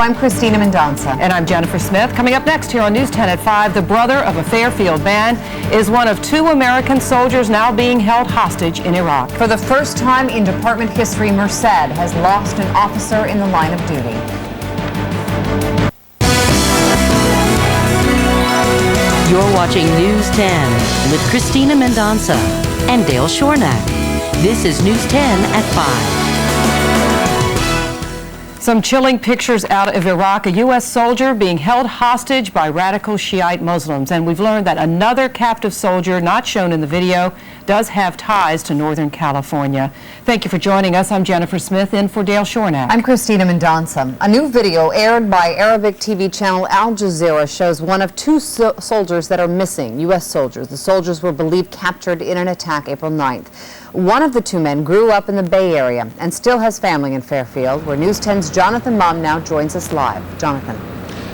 I'm Cristina Mendonsa. And I'm Jennifer Smith. Coming up next here on News 10 at 5, the brother of a Fairfield man is one of 2 American soldiers now being held hostage in Iraq. For the first time in department history, Merced has lost an officer in the line of duty. You're watching News 10 with Cristina Mendonsa and Dale Shornack. This is News 10 at 5. Some chilling pictures out of Iraq, a U.S. soldier being held hostage by radical Shiite Muslims. And we've learned that another captive soldier, not shown in the video, does have ties to Northern California. Thank you for joining us. I'm Jennifer Smith, in for Dale Shornack. I'm Cristina Mendonsa. A new video aired by Arabic TV channel Al Jazeera shows one of 2 soldiers that are missing, U.S. soldiers. The soldiers were believed captured in an attack April 9th. One of the 2 men grew up in the Bay Area and still has family in Fairfield, where News 10's Jonathan Mom now joins us live. Jonathan.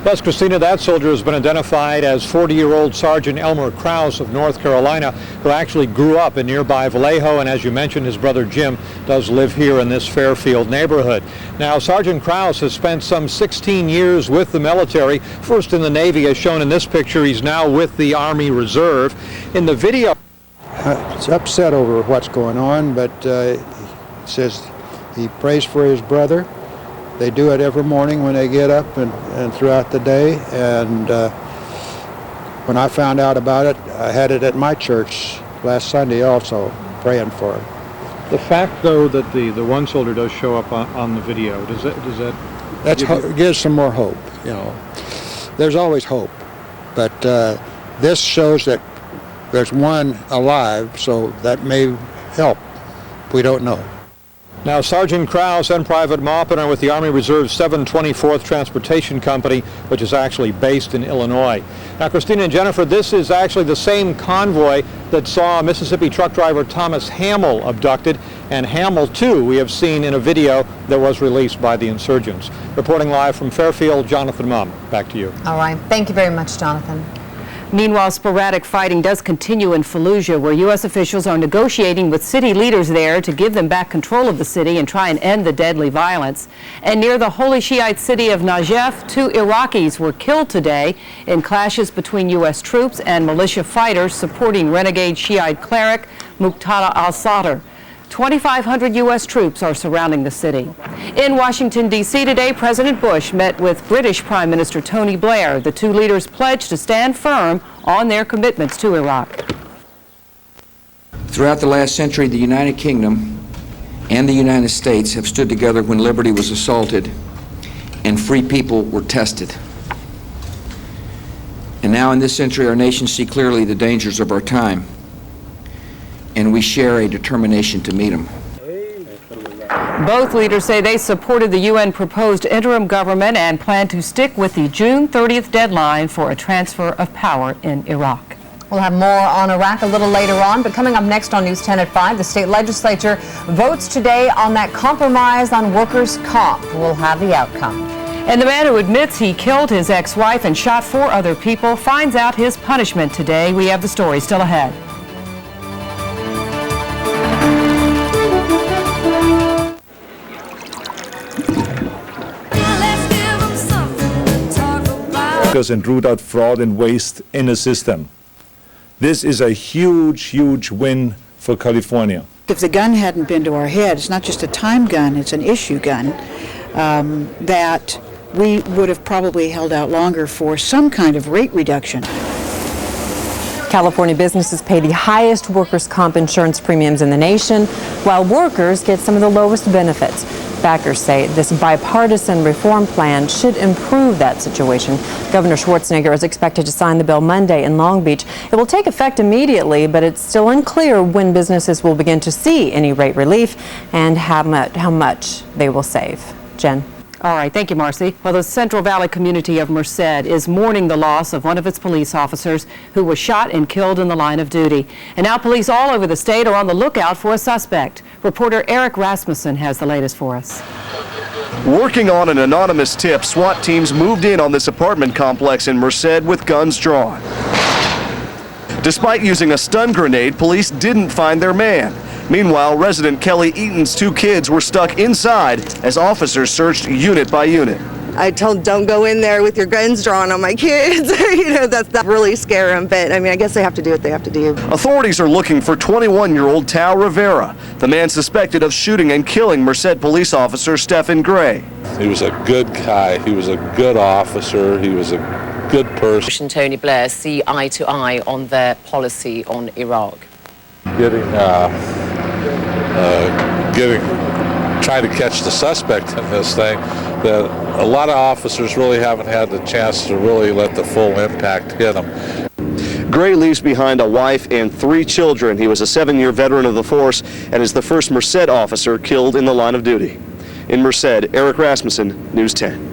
Yes, Cristina, that soldier has been identified as 40-year-old Sergeant Elmer Krause of North Carolina, who actually grew up in nearby Vallejo, and as you mentioned, his brother Jim does live here in this Fairfield neighborhood. Now, Sergeant Krause has spent some 16 years with the military, first in the Navy, as shown in this picture. He's now with the Army Reserve. In the video, he's upset over what's going on, but he says he prays for his brother. They do it every morning when they get up and throughout the day. And when I found out about it, I had it at my church last Sunday also, praying for him. the fact, though, that the one soldier does show up on the video, does that gives some more hope, you know. There's always hope, but this shows that there's one alive, so that may help. We don't know. Now, Sergeant Krause and Private Maupin are with the Army Reserve's 724th Transportation Company, which is actually based in Illinois. Now, Cristina and Jennifer, this is actually the same convoy that saw Mississippi truck driver Thomas Hamill abducted, and Hamill, too, we have seen in a video that was released by the insurgents. Reporting live from Fairfield, Jonathan Mum. Back to you. All right. Thank you very much, Jonathan. Meanwhile, sporadic fighting does continue in Fallujah, where U.S. officials are negotiating with city leaders there to give them back control of the city and try and end the deadly violence. And near the holy Shiite city of Najaf, 2 Iraqis were killed today in clashes between U.S. troops and militia fighters supporting renegade Shiite cleric Muqtada al-Sadr. 2,500 U.S. troops are surrounding the city. In Washington, D.C. today, President Bush met with British Prime Minister Tony Blair. The 2 leaders pledged to stand firm on their commitments to Iraq. Throughout the last century, the United Kingdom and the United States have stood together when liberty was assaulted and free people were tested. And now in this century, our nations see clearly the dangers of our time, and we share a determination to meet them. Both leaders say they supported the UN proposed interim government and plan to stick with the June 30th deadline for a transfer of power in Iraq. We'll have more on Iraq a little later on, but coming up next on News 10 at 5, the state legislature votes today on that compromise on workers' comp. We'll have the outcome. And the man who admits he killed his ex-wife and shot 4 other people finds out his punishment today. We have the story still ahead. And root out fraud and waste in the system. This is a huge, huge win for California. If the gun hadn't been to our head, it's not just a time gun, it's an issue gun, that we would have probably held out longer for some kind of rate reduction. California businesses pay the highest workers' comp insurance premiums in the nation, while workers get some of the lowest benefits. Backers say this bipartisan reform plan should improve that situation. Governor Schwarzenegger is expected to sign the bill Monday in Long Beach. It will take effect immediately, but it's still unclear when businesses will begin to see any rate relief and how much they will save. Jen. All right, thank you, Marcy. Well, the Central Valley community of Merced is mourning the loss of one of its police officers who was shot and killed in the line of duty. And now police all over the state are on the lookout for a suspect. Reporter Eric Rasmussen has the latest for us. Working on an anonymous tip, SWAT teams moved in on this apartment complex in Merced with guns drawn. Despite using a stun grenade, police didn't find their man. Meanwhile, resident Kelly Eaton's 2 kids were stuck inside as officers searched unit by unit. I told them, don't go in there with your guns drawn on my kids. That's really scare them. But I mean, I guess they have to do what they have to do. Authorities are looking for 21-year-old Tao Rivera, the man suspected of shooting and killing Merced police officer Stephen Gray. He was a good guy. He was a good officer. He was a good person. Tony Blair see eye to eye on their policy on Iraq. Trying to catch the suspect in this thing, that a lot of officers really haven't had the chance to really let the full impact hit them. Gray leaves behind a wife and 3 children. He was a 7-year veteran of the force and is the first Merced officer killed in the line of duty. In Merced, Eric Rasmussen, News 10.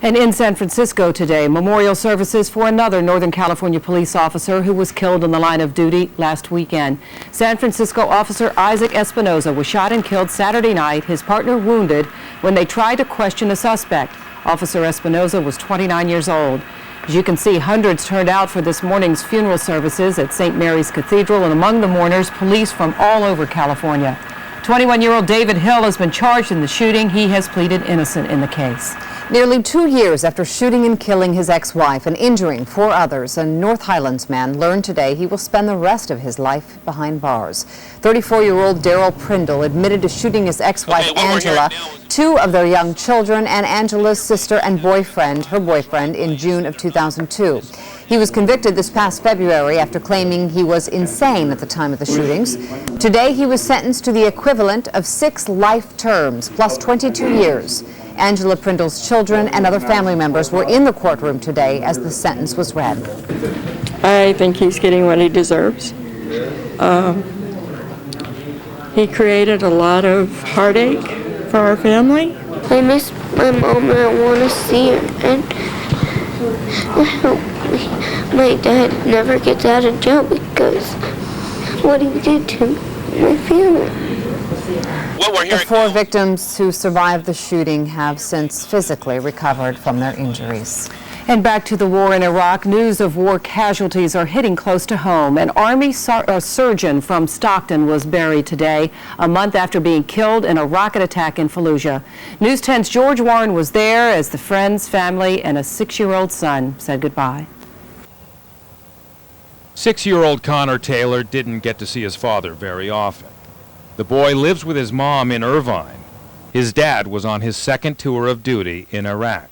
And in San Francisco today, memorial services for another Northern California police officer who was killed in the line of duty last weekend. San Francisco officer Isaac Espinoza was shot and killed Saturday night, his partner wounded, when they tried to question a suspect. Officer Espinoza was 29 years old. As you can see, hundreds turned out for this morning's funeral services at St. Mary's Cathedral, and among the mourners, police from all over California. 21-year-old David Hill has been charged in the shooting. He has pleaded innocent in the case. Nearly 2 years after shooting and killing his ex-wife and injuring 4 others, a North Highlands man learned today he will spend the rest of his life behind bars. 34-year-old Daryl Prindle admitted to shooting his ex-wife Angela, 2 of their young children, and Angela's sister and her boyfriend, in June of 2002. He was convicted this past February after claiming he was insane at the time of the shootings. Today he was sentenced to the equivalent of 6 life terms plus 22 years. Angela Prindle's children and other family members were in the courtroom today as the sentence was read. I think he's getting what he deserves. He created a lot of heartache for our family. I miss my mom and I want to see her, and I hope my dad never gets out of jail because what he did to my family. The 4 victims who survived the shooting have since physically recovered from their injuries. And back to the war in Iraq, news of war casualties are hitting close to home. An Army surgeon from Stockton was buried today, a month after being killed in a rocket attack in Fallujah. News 10's George Warren was there as the friends, family, and a 6-year-old son said goodbye. 6-year-old Connor Taylor didn't get to see his father very often. The boy lives with his mom in Irvine. His dad was on his 2nd tour of duty in Iraq.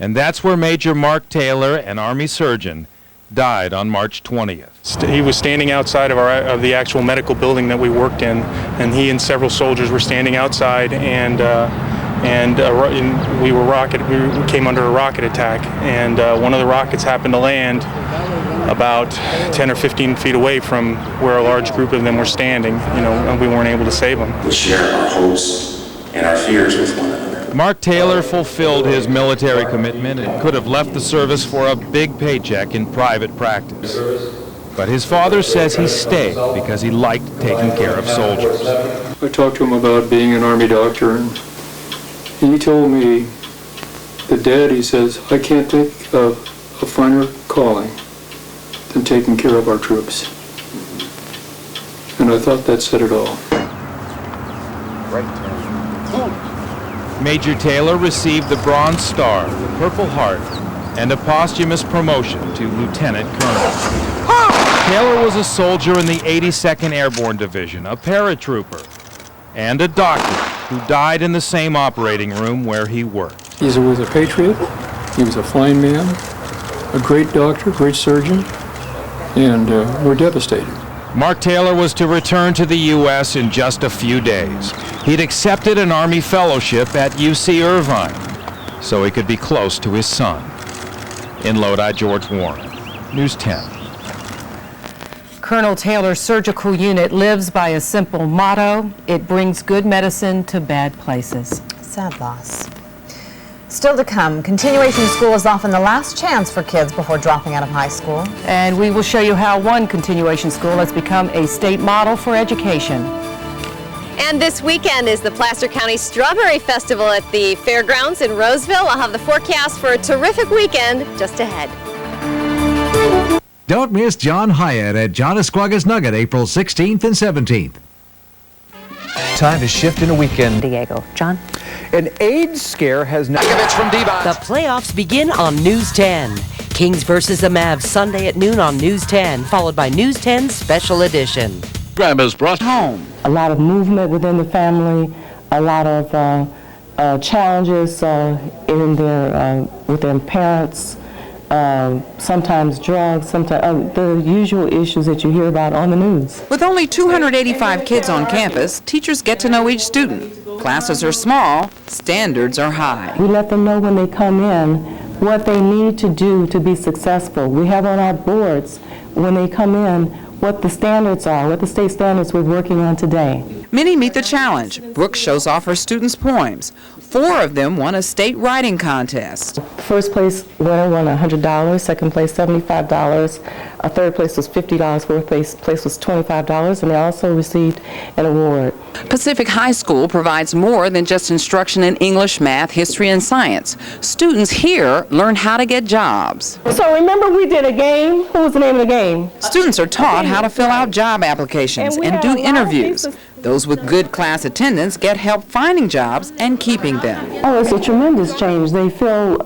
And that's where Major Mark Taylor, an Army surgeon, died on March 20th. He was standing outside of the actual medical building that we worked in, and he and several soldiers were standing outside, and we came under a rocket attack, and one of the rockets happened to land about 10 or 15 feet away from where a large group of them were standing, and we weren't able to save them. We share our hopes and our fears with one another. Mark Taylor fulfilled his military commitment and could have left the service for a big paycheck in private practice. But his father says he stayed because he liked taking care of soldiers. I talked to him about being an Army doctor, and he told me that, Dad, he says, I can't think of a finer calling than taking care of our troops. And I thought that said it all. Major Taylor received the Bronze Star, the Purple Heart, and a posthumous promotion to Lieutenant Colonel. Taylor was a soldier in the 82nd Airborne Division, a paratrooper, and a doctor who died in the same operating room where he worked. He was a patriot, he was a fine man, a great doctor, great surgeon, and we're devastated. Mark Taylor was to return to the U.S. in just a few days. He'd accepted an Army fellowship at UC Irvine so he could be close to his son. In Lodi, George Warren, News 10. Colonel Taylor's surgical unit lives by a simple motto: it brings good medicine to bad places. Sad loss. Still to come, continuation school is often the last chance for kids before dropping out of high school. And we will show you how one continuation school has become a state model for education. And this weekend is the Placer County Strawberry Festival at the Fairgrounds in Roseville. I'll have the forecast for a terrific weekend just ahead. Don't miss John Hyatt at John Esquaga's Nugget April 16th and 17th. Time to shift in a weekend. Diego. John? An AIDS scare has now... from D-Box. The playoffs begin on News 10. Kings versus the Mavs Sunday at noon on News 10, followed by News 10 Special Edition. Grandma's brought home. A lot of movement within the family, a lot of challenges in their with their parents, sometimes drugs, sometimes the usual issues that you hear about on the news. With only 285 kids on campus, teachers get to know each student. Classes are small, standards are high. We let them know when they come in what they need to do to be successful. We have on our boards when they come in what the standards are, what the state standards we're working on today. Many meet the challenge. Brooke shows off her students' poems. 4 of them won a state writing contest. First place winner won $100, second place $75, third place was $50, fourth place was $25, and they also received an award. Pacific High School provides more than just instruction in English, math, history, and science. Students here learn how to get jobs. So remember we did a game? What was the name of the game? Students are taught how to fill out job applications and do interviews. Those with good class attendance get help finding jobs and keeping them. Oh, it's a tremendous change. They feel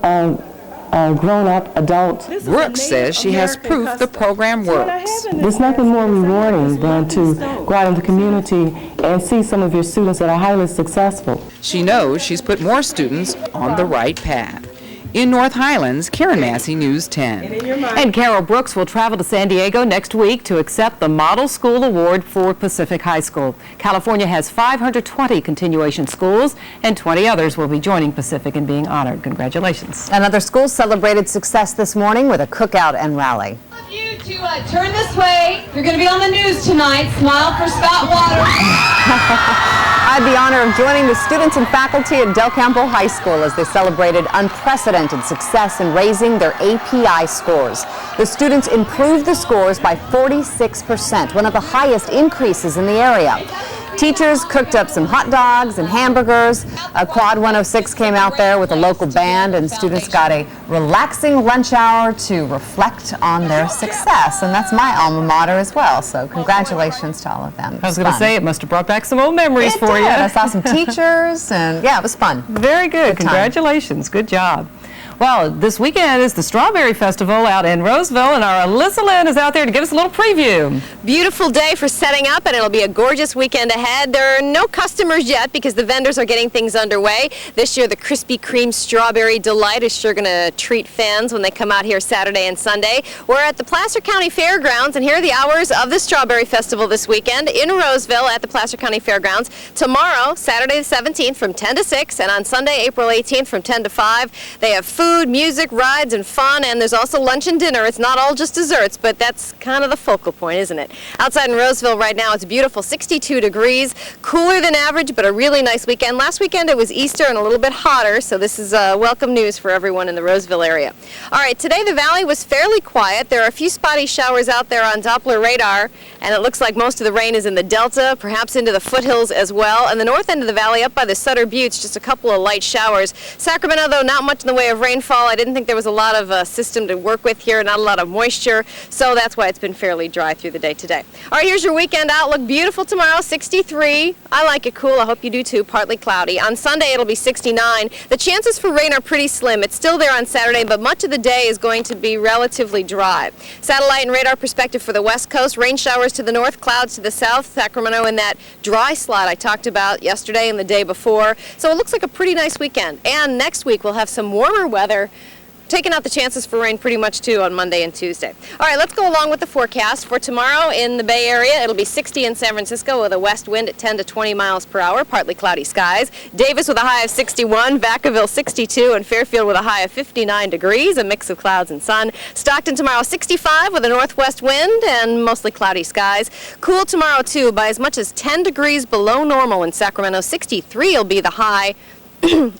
grown-up adults. Brooks says she has proof the program works. There's nothing more rewarding than to go out in the community and see some of your students that are highly successful. She knows she's put more students on the right path. In North Highlands, Karen Massey, News 10. And Carol Brooks will travel to San Diego next week to accept the Model School Award for Pacific High School. California has 520 continuation schools, and 20 others will be joining Pacific in being honored. Congratulations. Another school celebrated success this morning with a cookout and rally. You to turn this way. You're going to be on the news tonight. Smile for Scott Waters. I had the honor of joining the students and faculty at Del Campo High School as they celebrated unprecedented success in raising their API scores. The students improved the scores by 46%, one of the highest increases in the area. Teachers cooked up some hot dogs and hamburgers. Quad 106 came out there with a local band, and students got a relaxing lunch hour to reflect on their success. And that's my alma mater as well, so congratulations to all of them. I was going to say, it must have brought back some old memories for you. I saw some teachers, and yeah, it was fun. Very good. Congratulations. Good job. Well, this weekend is the Strawberry Festival out in Roseville, and our Alyssa Lynn is out there to give us a little preview. Beautiful day for setting up, and it'll be a gorgeous weekend ahead. There are no customers yet because the vendors are getting things underway. This year, the Krispy Kreme Strawberry Delight is sure going to treat fans when they come out here Saturday and Sunday. We're at the Placer County Fairgrounds, and here are the hours of the Strawberry Festival this weekend in Roseville at the Placer County Fairgrounds. Tomorrow, Saturday the 17th from 10 to 6, and on Sunday, April 18th from 10 to 5. They have food, music, rides, and fun, and there's also lunch and dinner. It's not all just desserts, but that's kind of the focal point, isn't it? Outside in Roseville right now, it's beautiful, 62 degrees, cooler than average, but a really nice weekend. Last weekend it was Easter and a little bit hotter, so this is welcome news for everyone in the Roseville area. All right, today the valley was fairly quiet. There are a few spotty showers out there on Doppler radar, and it looks like most of the rain is in the delta, perhaps into the foothills as well, and the north end of the valley up by the Sutter Buttes, just a couple of light showers. Sacramento, though, not much in the way of rainfall. I didn't think there was a lot of system to work with here, not a lot of moisture, so that's why it's been fairly dry through the day today. All right, here's your weekend outlook. Beautiful tomorrow, 63. I like it cool. I hope you do too. Partly cloudy. On Sunday, it'll be 69. The chances for rain are pretty slim. It's still there on Saturday, but much of the day is going to be relatively dry. Satellite and radar perspective for the west coast. Rain showers to the north, clouds to the south. Sacramento in that dry slot I talked about yesterday and the day before. So it looks like a pretty nice weekend. And next week, we'll have some warmer weather, taking out the chances for rain pretty much too on Monday and Tuesday. All right, let's go along with the forecast. For tomorrow in the Bay Area, it'll be 60 in San Francisco with a west wind at 10 to 20 miles per hour, partly cloudy skies. Davis with a high of 61, Vacaville 62, and Fairfield with a high of 59 degrees, a mix of clouds and sun. Stockton tomorrow 65 with a northwest wind and mostly cloudy skies. Cool tomorrow too by as much as 10 degrees below normal in Sacramento. 63 will be the high.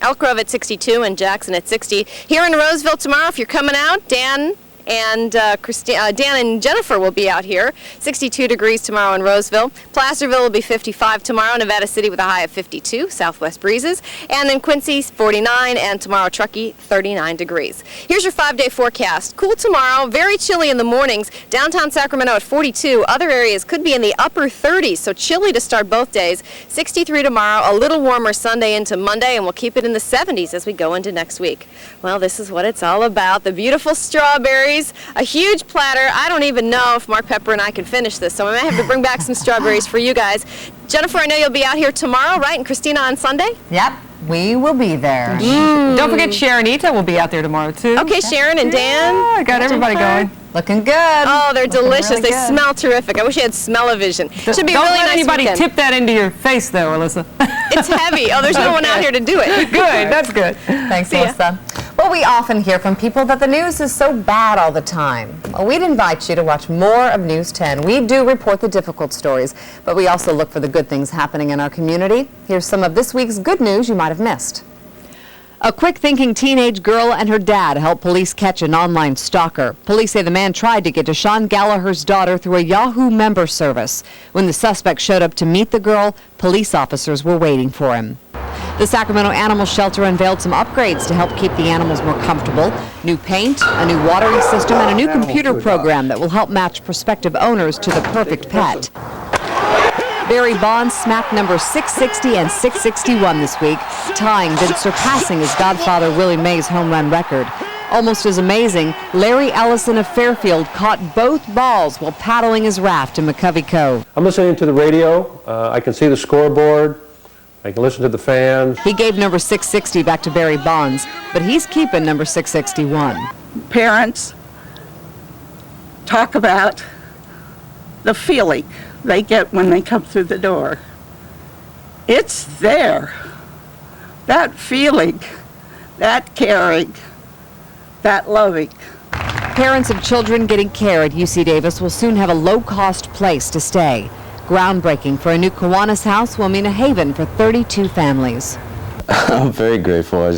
Elk Grove at 62 and Jackson at 60. Here in Roseville tomorrow, if you're coming out, Dan And Dan and Jennifer will be out here. 62 degrees tomorrow in Roseville. Placerville will be 55 tomorrow. Nevada City with a high of 52, southwest breezes. And then Quincy, 49, and tomorrow Truckee, 39 degrees. Here's your 5-day forecast. Cool tomorrow, very chilly in the mornings. Downtown Sacramento at 42. Other areas could be in the upper 30s, so chilly to start both days. 63 tomorrow, a little warmer Sunday into Monday, and we'll keep it in the 70s as we go into next week. Well, this is what it's all about. The beautiful strawberries. A huge platter. I don't even know if Mark Pepper and I can finish this, so I might have to bring back some strawberries for you guys. Jennifer, I know you'll be out here tomorrow, right? And Christina on Sunday? Yep, we will be there. Don't forget Sharonita will be out there tomorrow, too. Okay, Sharon and Dan. I got everybody going. Looking good. Oh, they're delicious. Really they good. smell terrific. I wish you had smell-o-vision. Should be Don't really let nice anybody weekend. tip that into your face, though, Alyssa. It's heavy. Oh, there's no one out here to do it. Good, that's good. Thanks, See ya. Alyssa. Well, we often hear from people that the news is so bad all the time. Well, we'd invite you to watch more of News 10. We do report the difficult stories, but we also look for the good things happening in our community. Here's some of this week's good news you might have missed. A quick-thinking teenage girl and her dad helped police catch an online stalker. Police say the man tried to get to Sean Gallagher's daughter through a Yahoo member service. When the suspect showed up to meet the girl, police officers were waiting for him. The Sacramento Animal Shelter unveiled some upgrades to help keep the animals more comfortable. New paint, a new watering system, and a new computer program that will help match prospective owners to the perfect pet. Barry Bonds smacked number 660 and 661 this week, tying then surpassing his godfather Willie Mays' home run record. Almost as amazing, Larry Ellison of Fairfield caught both balls while paddling his raft in McCovey Cove. I'm listening to the radio. I can see the scoreboard. I can listen to the fans. He gave number 660 back to Barry Bonds, but he's keeping number 661. Parents talk about the feeling they get when they come through the door. It's there. That feeling, that caring, that loving. Parents of children getting care at UC Davis will soon have a low-cost place to stay. Groundbreaking for a new Kiwanis house will mean a haven for 32 families. I'm very grateful.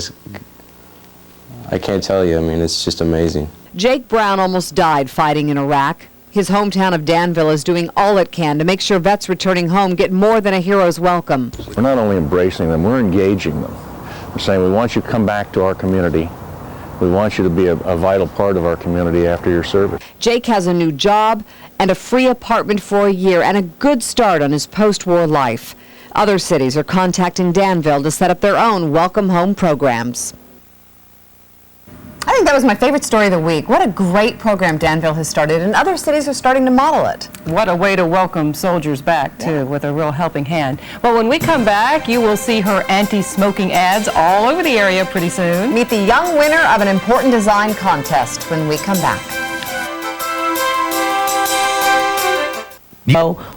I can't tell you. I mean, it's just amazing. Jake Brown almost died fighting in Iraq. His hometown of Danville is doing all it can to make sure vets returning home get more than a hero's welcome. We're not only embracing them, we're engaging them. We're saying we want you to come back to our community. We want you to be a vital part of our community after your service. Jake has a new job and a free apartment for a year and a good start on his post-war life. Other cities are contacting Danville to set up their own welcome home programs. I think that was my favorite story of the week. What a great program Danville has started, and other cities are starting to model it. What a way to welcome soldiers back, too, with a real helping hand. Well, when we come back, you will see her anti-smoking ads all over the area pretty soon. Meet the young winner of an important design contest when we come back.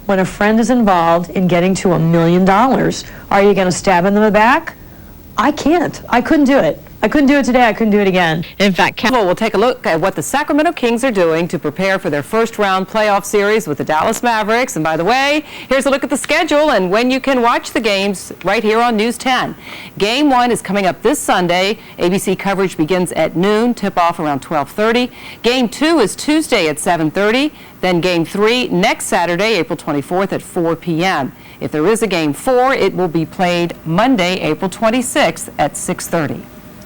When a friend is involved in getting to $1 million, are you going to stab him in the back? I can't. I couldn't do it. I couldn't do it today. I couldn't do it again. In fact, we'll take a look at what the Sacramento Kings are doing to prepare for their first-round playoff series with the Dallas Mavericks. And by the way, here's a look at the schedule and when you can watch the games right here on News 10. Game 1 is coming up this Sunday. ABC coverage begins at noon, tip-off around 12:30. Game 2 is Tuesday at 7:30. Then Game 3 next Saturday, April 24th at 4 p.m. If there is a Game 4, it will be played Monday, April 26th at 6:30.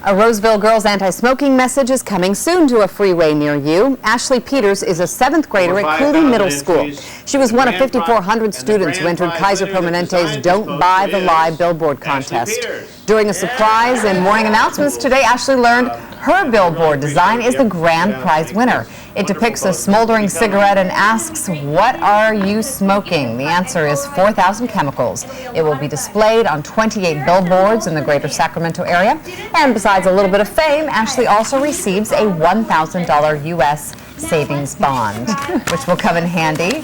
A Roseville girls' anti-smoking message is coming soon to a freeway near you. Ashley Peters is a 7th grader at Cooley Middle School. She was one of 5,400 students who entered Kaiser Permanente's Don't Buy the Lie billboard contest. During a surprise and morning announcements today, Ashley learned her billboard design is the grand prize winner. It depicts a smoldering cigarette and asks, "What are you smoking?" The answer is 4,000 chemicals. It will be displayed on 28 billboards in the greater Sacramento area. And besides a little bit of fame, Ashley also receives a $1,000 U.S. savings bond, which will come in handy.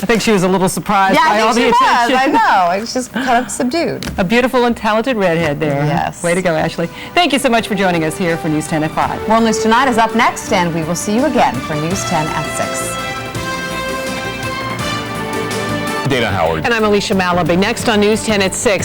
I think she was a little surprised by all the attention. I know. It's just kind of subdued. A beautiful and talented redhead there. Yes. Way to go, Ashley. Thank you so much for joining us here for News 10 at 5. World News Tonight is up next, and we will see you again for News 10 at 6. Dana Howard. And I'm Alicia Malaby. Next on News 10 at 6.